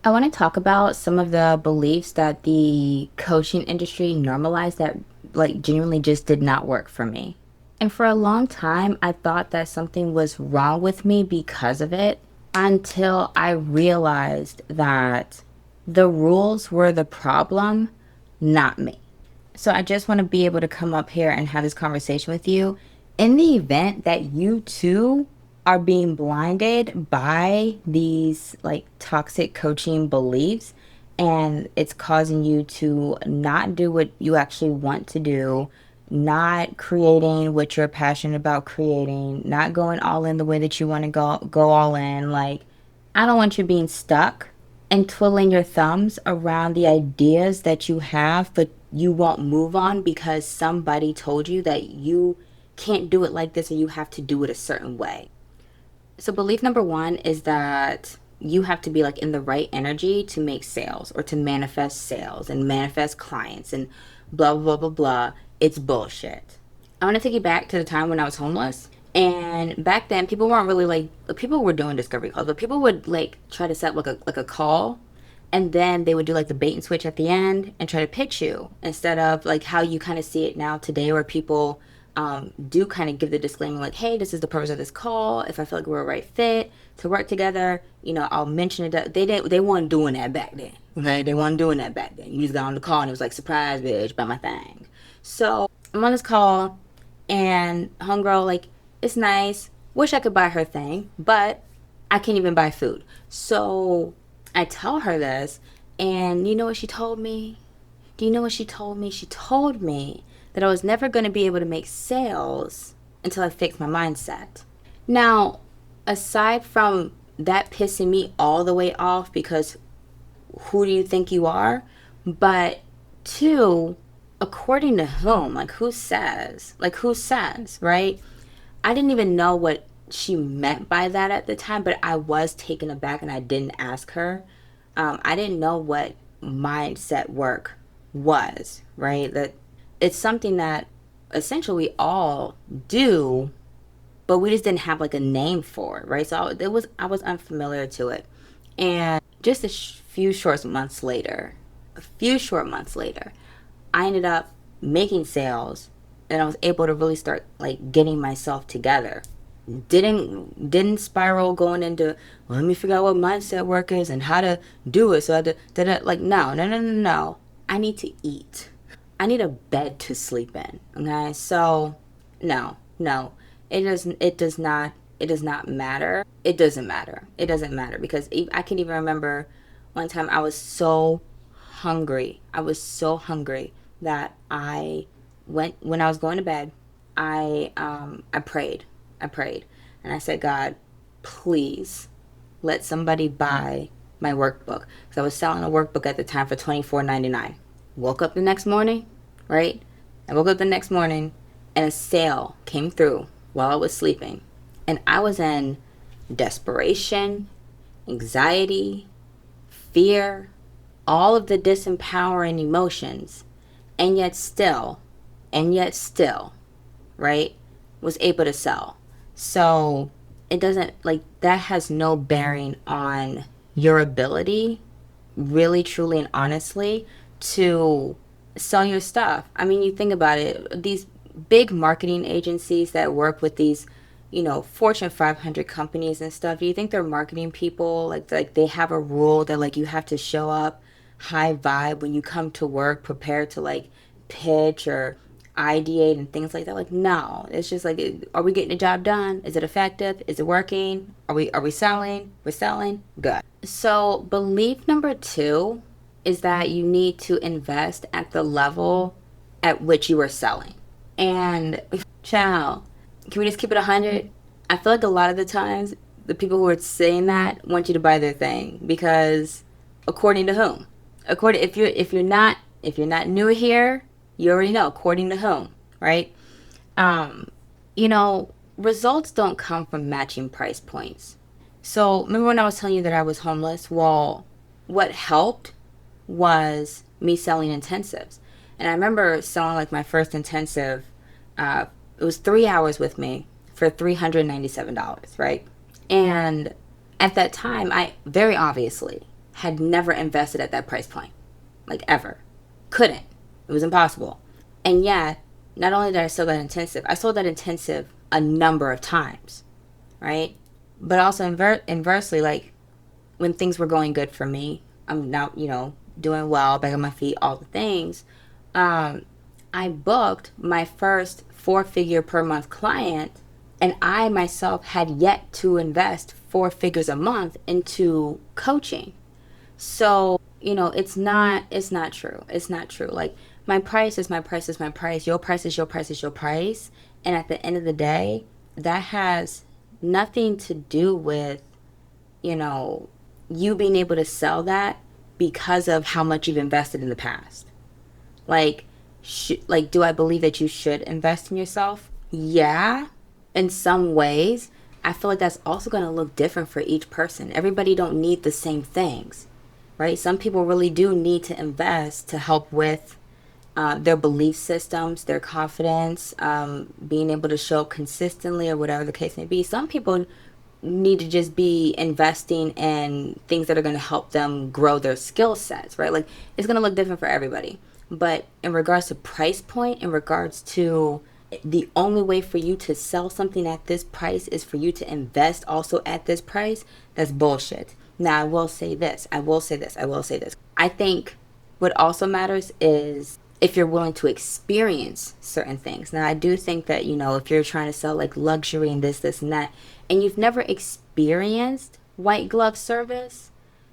I want to talk about some of the beliefs that the coaching industry normalized that genuinely just did not work for me. And for a long time, I thought that something was wrong with me because of it until I realized that the rules were the problem, not me. So I just want to be able to come up here and have this conversation with you in the event that you too are being blinded by these toxic coaching beliefs and it's causing you to not do what you actually want to do, not creating what you're passionate about creating, not going all in the way that you want to go all in. I don't want you being stuck and twiddling your thumbs around the ideas that you have, but you won't move on because somebody told you that you can't do it like this or you have to do it a certain way. So, belief number one is that you have to be in the right energy to make sales or to manifest sales and manifest clients and blah, blah, blah, blah. It's bullshit. I want to take you back to the time when I was homeless. And back then, people weren't really people were doing discovery calls, but people would try to set like a call, and then they would do the bait and switch at the end and try to pitch you instead of how you kind of see it now today, where people do kind of give the disclaimer hey, this is the purpose of this call. If I feel like we're a right fit to work together, I'll mention it. They weren't doing that back then. Okay, they weren't doing that back then. You just got on the call and it was surprise, bitch, by my thing. So I'm on this call, and homegirl it's nice. Wish I could buy her thing, but I can't even buy food. So I tell her this, and you know what she told me? Do you know what she told me? She told me that I was never going to be able to make sales until I fixed my mindset. Now, aside from that pissing me all the way off because who do you think you are? But two, according to whom? Who says? Who says, right? I didn't even know what she meant by that at the time, but I was taken aback and I didn't ask her. I didn't know what mindset work was, right? That it's something that essentially we all do, but we just didn't have a name for it, right? So I was unfamiliar to it. And just a few short months later, I ended up making sales and I was able to really start getting myself together. Didn't spiral going into, well, let me figure out what mindset work is and how to do it. So I did no. I need to eat. I need a bed to sleep in. Okay, so no, it does not matter. It doesn't matter because I can even remember one time I was so hungry. I was so hungry that when I was going to bed, I prayed. I prayed and I said, God, please let somebody buy my workbook, because I was selling a workbook at the time for $24.99. Woke up the next morning, right? I woke up the next morning and a sale came through while I was sleeping, and I was in desperation, anxiety, fear, all of the disempowering emotions, and yet still, right, was able to sell. So it doesn't that has no bearing on your ability, really, truly, and honestly, to sell your stuff. I mean, you think about it, these big marketing agencies that work with these, Fortune 500 companies and stuff, do you think they're marketing people they have a rule that you have to show up high vibe when you come to work prepared to pitch or ideate and things like that? No, it's just are we getting the job done? Is it effective? Is it working? Are we selling? We're selling. Good. So belief number two is that you need to invest at the level at which you are selling. And child, can we just keep it 100? I feel a lot of the times the people who are saying that want you to buy their thing because according to whom? According if you're not new here, you already know according to whom, right? Um, Results don't come from matching price points. So remember when I was telling you that I was homeless? Well, what helped was me selling intensives. And I remember selling my first intensive. It was 3 hours with me for $397, right? And at that time, I very obviously had never invested at that price point, like ever. Couldn't. It was impossible. And yet, not only did I sell that intensive, I sold that intensive a number of times, right? But also inversely, like when things were going good for me, I'm now, doing well, back on my feet, all the things. I booked my first 4-figure per month client, and I myself had yet to invest 4 figures a month into coaching. So, it's not true. It's not true. Like, my price is my price is my price. Your price is your price is your price. And at the end of the day, that has nothing to do with, you know, you being able to sell that because of how much you've invested in the past. Like, do I believe that you should invest in yourself? Yeah, in some ways. I feel like that's also going to look different for each person. Everybody don't need the same things, right? Some people really do need to invest to help with their belief systems, their confidence, being able to show up consistently or whatever the case may be. Some people need to just be investing in things that are going to help them grow their skill sets, right? Like, it's going to look different for everybody. But in regards to price point, in regards to the only way for you to sell something at this price is for you to invest also at this price, that's bullshit. Now, I will say this. I think what also matters is if you're willing to experience certain things. Now, I do think that, if you're trying to sell like luxury and this, and that, and you've never experienced white glove service,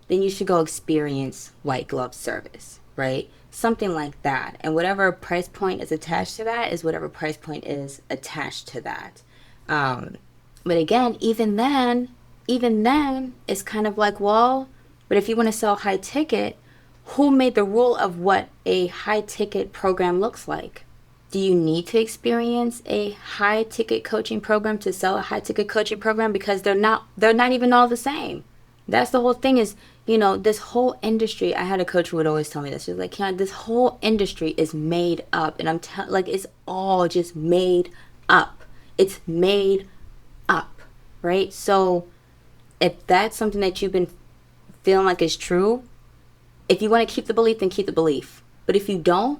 then you should go experience white glove service, right? Something like that. And whatever price point is attached to that is whatever price point is attached to that. But again, even then, it's kind of like, well, but if you want to sell high ticket, who made the rule of what a high ticket program looks like? Do you need to experience a high ticket coaching program to sell a high ticket coaching program? Because they're not even all the same. That's the whole thing is, this whole industry, I had a coach who would always tell me this. She was like, this whole industry is made up. And like, it's all just made up. It's made up, right? So if that's something that you've been feeling like is true, if you want to keep the belief, then keep the belief. But if you don't,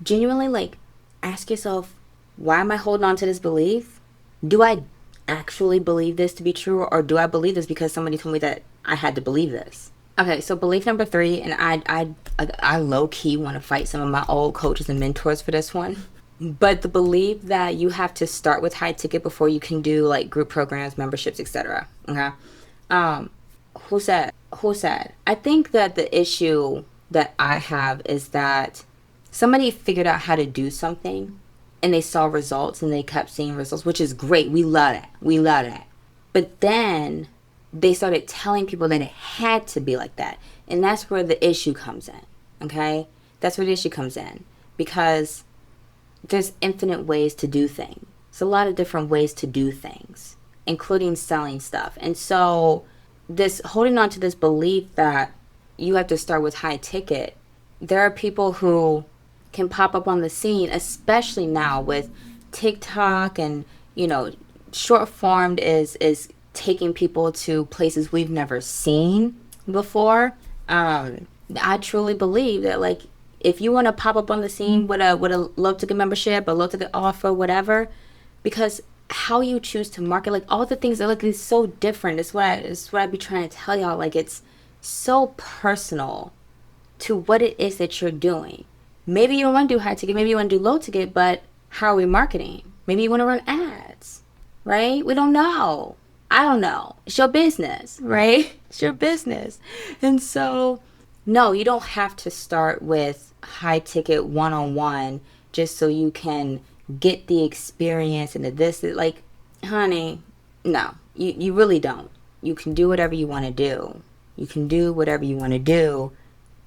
genuinely, like, ask yourself, why am I holding on to this belief? Do I actually believe this to be true, or do I believe this because somebody told me that I had to believe this? Okay, so belief number 3, and I low key want to fight some of my old coaches and mentors for this one. But the belief that you have to start with high ticket before you can do like group programs, memberships, etc. Okay. Who said? I think that the issue that I have is that somebody figured out how to do something and they saw results and they kept seeing results, which is great. We love that. But then they started telling people that it had to be like that. And that's where the issue comes in. Okay? That's where the issue comes in. Because there's infinite ways to do things. There's a lot of different ways to do things, including selling stuff. And so this holding on to this belief that you have to start with high ticket, there are people who can pop up on the scene, especially now with TikTok and, short form is taking people to places we've never seen before. I truly believe that, like, if you want to pop up on the scene with a low ticket membership, a low ticket offer, whatever, because how you choose to market, like, all the things are like, it's so different. It's what I be trying to tell y'all. Like, it's so personal to what it is that you're doing. Maybe you don't want to do high ticket, maybe you want to do low ticket, but how are we marketing? Maybe you want to run ads, right? We don't know. I don't know. It's your business, right? It's your business. And so, no, you don't have to start with high ticket one-on-one just so you can get the experience and this. Like, honey, no, you really don't. You can do whatever you want to do. You can do whatever you want to do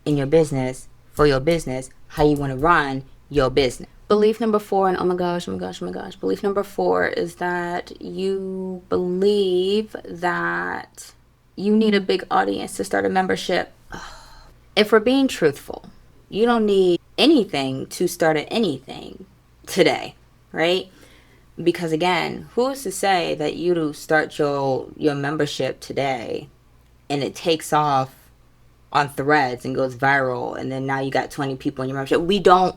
in your business, for your business, how you want to run your business. Belief number 4, and oh my gosh. Belief number 4 is that you believe that you need a big audience to start a membership. If we're being truthful, you don't need anything to start anything today, right? Because again, who's to say that you start your membership today and it takes off on Threads and goes viral, and then now you got 20 people in your membership. We don't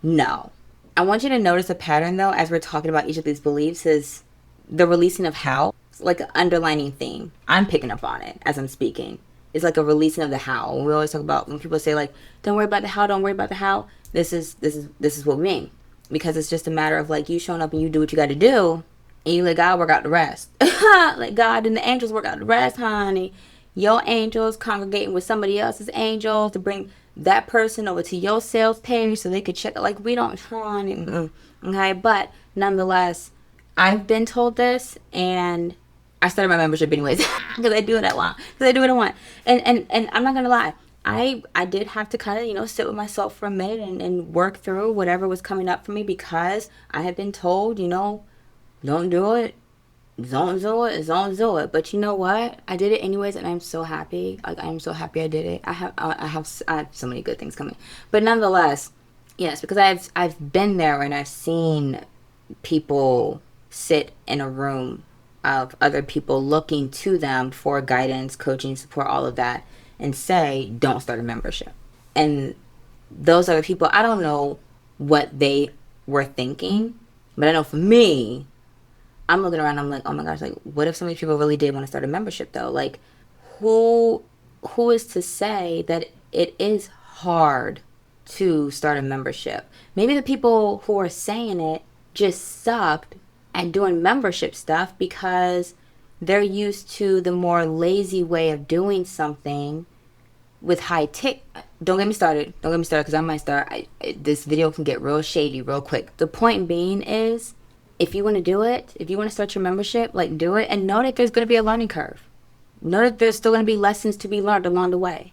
know. I want you to notice a pattern, though, as we're talking about each of these beliefs, is the releasing of how. It's like an underlining theme. I'm picking up on it as I'm speaking. It's like a releasing of the how. We always talk about, when people say like, "Don't worry about the how, don't worry about the how." This is what we mean, because it's just a matter of like you showing up and you do what you got to do, and you let God work out the rest. Let God and the angels work out the rest, honey. Your angels congregating with somebody else's angels to bring that person over to your sales page so they could check it. Like, we don't, okay? But nonetheless, I've been told this, and I started my membership anyways because I do it at long. Because I do it at one. And I'm not gonna lie, I did have to kind of, sit with myself for a minute and work through whatever was coming up for me, because I had been told, don't do it. Don't do it. Don't do it. But you know what? I did it anyways, and I'm so happy. Like, I'm so happy I did it. I have so many good things coming. But nonetheless, yes, because I've been there, and I've seen people sit in a room of other people looking to them for guidance, coaching, support, all of that, and say, don't start a membership. And those other people, I don't know what they were thinking, but I know for me, I'm looking around, I'm like, oh my gosh, like, what if some of these people really did want to start a membership, though? Like, who is to say that it is hard to start a membership? Maybe the people who are saying it just sucked at doing membership stuff because they're used to the more lazy way of doing something with high tick. Don't get me started. Don't get me started, because I might start. This video can get real shady real quick. The point being is, if you want to do it, if you want to start your membership, like, do it, and know that there's going to be a learning curve. Know that there's still going to be lessons to be learned along the way.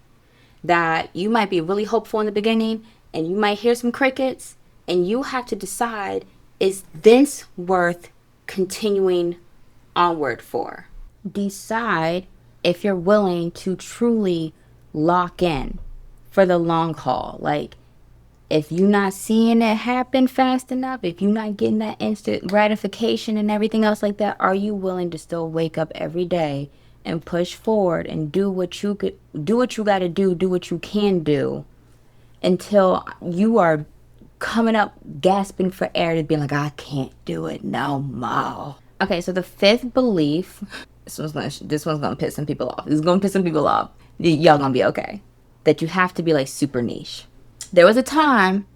That you might be really hopeful in the beginning, and you might hear some crickets, and you have to decide, is this worth continuing onward for? Decide if you're willing to truly lock in for the long haul. Like, if you're not seeing it happen fast enough, if you're not getting that instant gratification and everything else like that, are you willing to still wake up every day and push forward and do what you got to do what you can do, until you are coming up gasping for air to be like, I can't do it no more. Okay, so the fifth belief, this one's gonna piss some people off. This is gonna piss some people off. Y'all gonna be okay. That you have to be like super niche. There was a time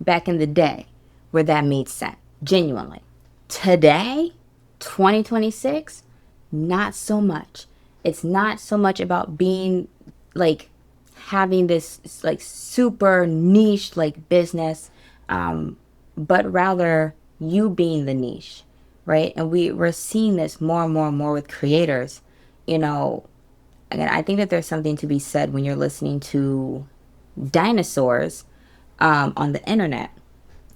back in the day where that made sense, genuinely. Today, 2026, not so much. It's not so much about being like having this like super niche like business, but rather you being the niche, right? And we're seeing this more and more and more with creators. Again, I think that there's something to be said when you're listening to dinosaurs on the internet.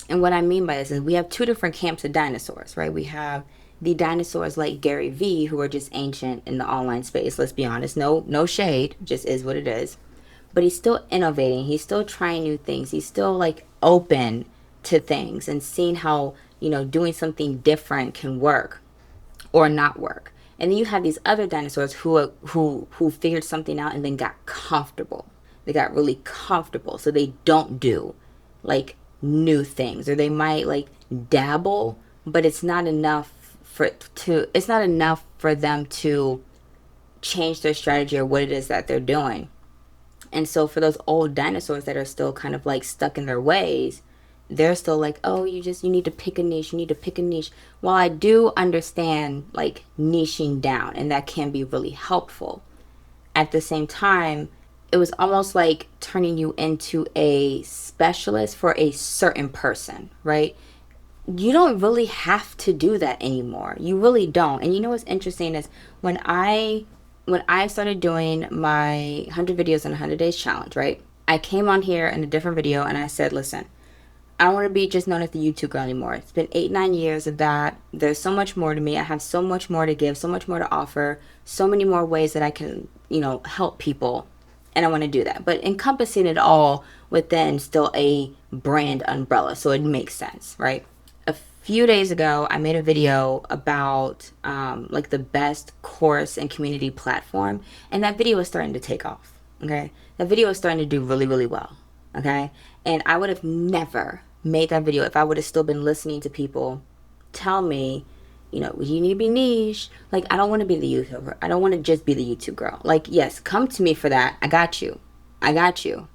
And what I mean by this is, we have two different camps of dinosaurs, right? We have the dinosaurs like Gary Vee, who are just ancient in the online space. Let's be honest. No shade, just is what it is. But he's still innovating. He's still trying new things. He's still like open to things and seeing how, doing something different can work or not work. And then you have these other dinosaurs who figured something out and then got comfortable. They got really comfortable, so they don't do like new things, or they might like dabble, but it's not enough for them to change their strategy or what it is that they're doing. And so for those old dinosaurs that are still kind of like stuck in their ways, they're still like, oh, you need to pick a niche. You need to pick a niche. While I do understand like niching down, and that can be really helpful, at the same time, it was almost like turning you into a specialist for a certain person, right? You don't really have to do that anymore. You really don't. And you know what's interesting is, when I started doing my 100 videos in 100 days challenge, right? I came on here in a different video and I said, listen, I don't want to be just known as the YouTube girl anymore. It's been 8-9 years of that. There's so much more to me. I have so much more to give, so much more to offer, so many more ways that I can, help people. And I want to do that, but encompassing it all within still a brand umbrella, so it makes sense, right? A few days ago, I made a video about like the best course and community platform, and that video is starting to take off. Okay. That video is starting to do really, really well. Okay. And I would have never made that video if I would have still been listening to people tell me, you need to be niche. Like, I don't want to be the YouTuber. I don't want to just be the YouTube girl. Like, yes, come to me for that. I got you. I got you.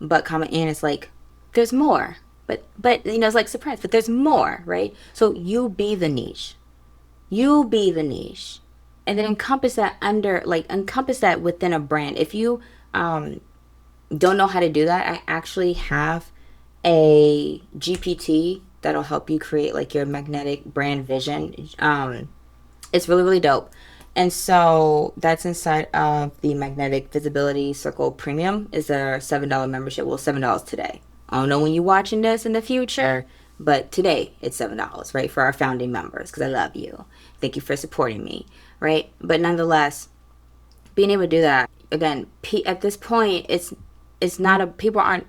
But coming in, it's like, there's more. But it's like surprise, but there's more, right? So you be the niche. You be the niche. And then encompass that within a brand. If you don't know how to do that, I actually have a GPT that'll help you create like your magnetic brand vision. It's really, really dope. And so that's inside of the Magnetic Visibility Circle Premium is a $7 membership. Well, $7 today. I don't know when you're watching this in the future, but today it's $7, right? For our founding members, because I love you. Thank you for supporting me, right? But nonetheless, being able to do that, again, at this point, it's not people aren't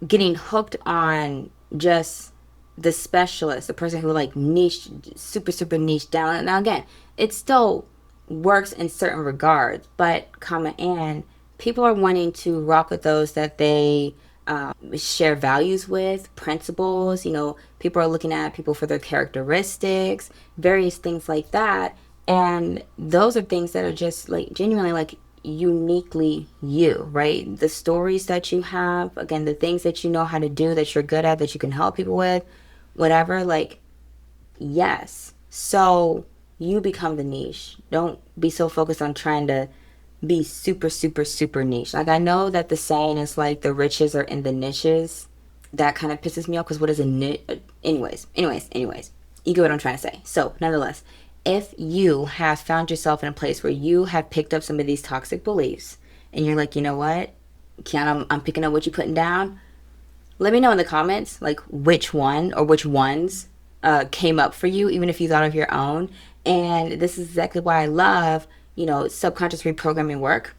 getting hooked on just the specialist, the person who like niche, super, super niche down. Now, again, it still works in certain regards, but comma and people are wanting to rock with those that they share values with, principles. People are looking at people for their characteristics, various things like that. And those are things that are just like genuinely like uniquely you, right? The stories that you have, again, the things that you know how to do, that you're good at, that you can help people with, whatever, like, yes. So you become the niche. Don't be so focused on trying to be super, super, super niche. Like, I know that the saying is like the riches are in the niches. That kind of pisses me off because what is a niche? Anyways, you get what I'm trying to say. So, nonetheless, if you have found yourself in a place where you have picked up some of these toxic beliefs and you're like, you know what, Kiana, I'm picking up what you're putting down, let me know in the comments, like, which one or which ones came up for you, even if you thought of your own. And this is exactly why I love, subconscious reprogramming work,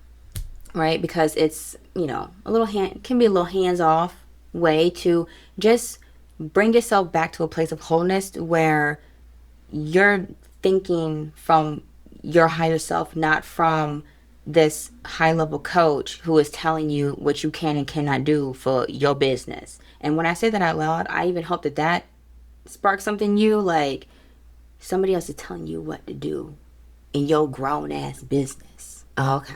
right? Because it's, a little can be a little hands off way to just bring yourself back to a place of wholeness where you're thinking from your higher self, not from this high level coach who is telling you what you can and cannot do for your business. And when I say that out loud, I even hope that sparks something new, like somebody else is telling you what to do in your grown ass business. Okay.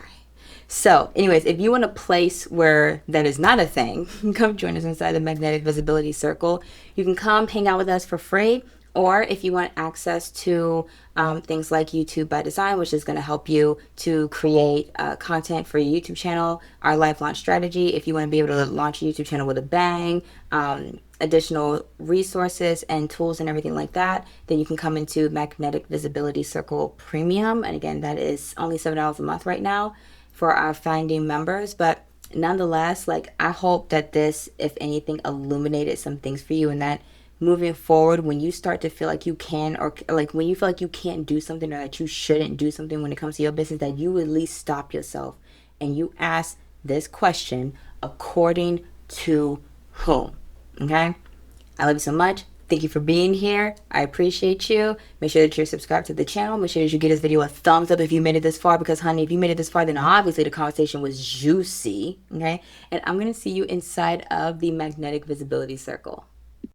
So, anyways, if you want a place where that is not a thing, come join us inside the Magnetic Visibility Circle. You can come hang out with us for free. Or if you want access to things like YouTube by Design, which is going to help you to create content for your YouTube channel, our live launch strategy, if you want to be able to launch a YouTube channel with a bang, additional resources and tools and everything like that, then you can come into Magnetic Visibility Circle Premium. And again, that is only $7 a month right now for our founding members. But nonetheless, like, I hope that this, if anything, illuminated some things for you, and that moving forward, when you start to feel like you can, or like when you feel like you can't do something or that you shouldn't do something when it comes to your business, that you at least stop yourself and you ask this question: according to whom? Okay? I love you so much. Thank you for being here. I appreciate you. Make sure that you're subscribed to the channel. Make sure that you give this video a thumbs up if you made it this far, because honey, if you made it this far, then obviously the conversation was juicy. Okay? And I'm going to see you inside of the Magnetic Visibility Circle.